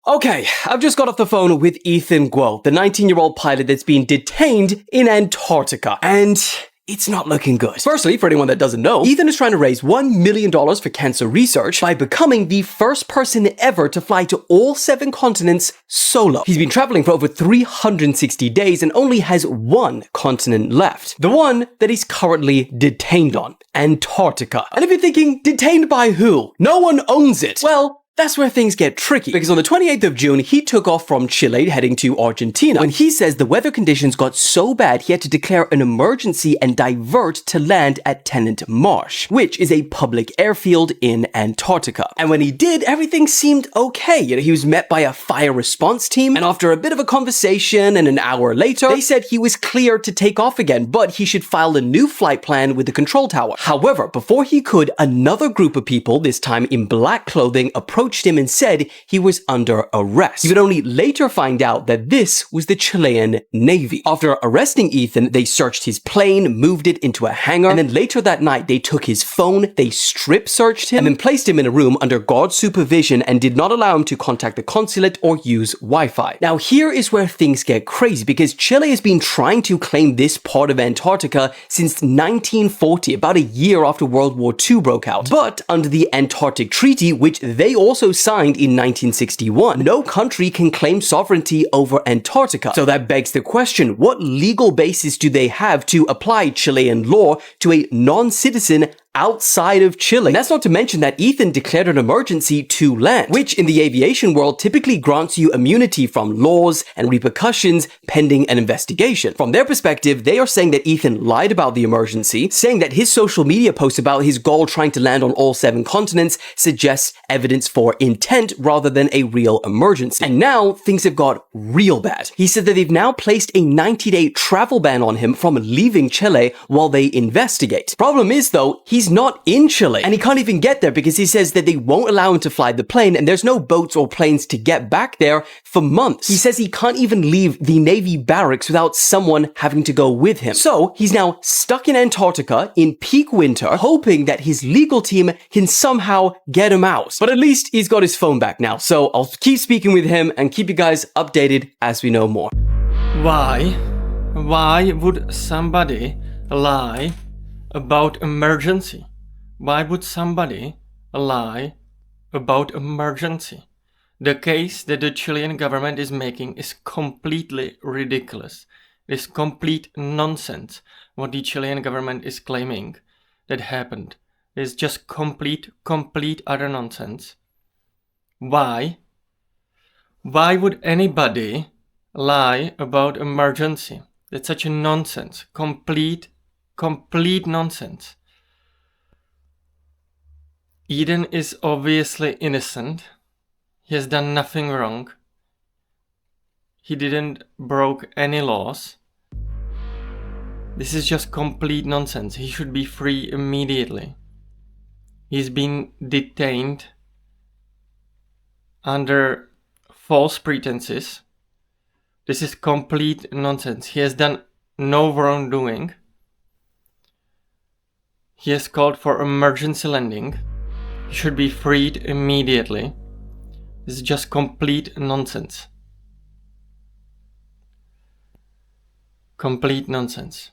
Okay, I've just got off the phone with Ethan Guo, the 19-year-old pilot that's been detained in Antarctica, and it's not looking good. Firstly, for anyone that doesn't know, Ethan is trying to raise $1 million for cancer research by becoming the first person ever to fly to all 7 continents solo. He's been traveling for over 360 days and only has one continent left. The one that he's currently detained on, Antarctica. And if you're thinking, detained by who? No one owns it. Well, that's where things get tricky, because on the 28th of June, he took off from Chile heading to Argentina when he says the weather conditions got so bad he had to declare an emergency and divert to land at Tennant Marsh, which is a public airfield in Antarctica. And when he did, everything seemed okay. He was met by a fire response team, and after a bit of a conversation and an hour later, they said he was clear to take off again, but he should file a new flight plan with the control tower. However, before he could, another group of people, this time in black clothing, approached him and said he was under arrest. He would only later find out that this was the Chilean Navy. After arresting Ethan, they searched his plane, moved it into a hangar, and then later that night they took his phone, they strip searched him, and then placed him in a room under guard supervision and did not allow him to contact the consulate or use Wi-Fi. Now here is where things get crazy, because Chile has been trying to claim this part of Antarctica since 1940, about a year after World War II broke out. But under the Antarctic Treaty, which they also signed in 1961, no country can claim sovereignty over Antarctica. So that begs the question, what legal basis do they have to apply Chilean law to a non-citizen outside of Chile? And that's not to mention that Ethan declared an emergency to land, which in the aviation world typically grants you immunity from laws and repercussions pending an investigation. From their perspective, they are saying that Ethan lied about the emergency, saying that his social media posts about his goal trying to land on all 7 continents suggests evidence for intent rather than a real emergency. And now things have got real bad. He said that they've now placed a 90-day travel ban on him from leaving Chile while they investigate. Problem is though, he's not in Chile, and he can't even get there because he says that they won't allow him to fly the plane and there's no boats or planes to get back there for months. He says he can't even leave the Navy barracks without someone having to go with him. So he's now stuck in Antarctica in peak winter, hoping that his legal team can somehow get him out. But at least he's got his phone back now, so I'll keep speaking with him and keep you guys updated as we know more. Why would somebody lie about emergency? Why would somebody lie about emergency? The case that the Chilean government is making is completely ridiculous. It is complete nonsense what the Chilean government is claiming that happened. It is just complete utter nonsense. Why? Why would anybody lie about emergency? That's such a nonsense. Complete nonsense. Eden is obviously innocent. He has done nothing wrong. He didn't broke any laws. This is just complete nonsense. He should be free immediately. He's been detained under false pretenses. This is complete nonsense. He has done no wrongdoing. He has called for emergency landing. He should be freed immediately. This is just complete nonsense. Complete nonsense.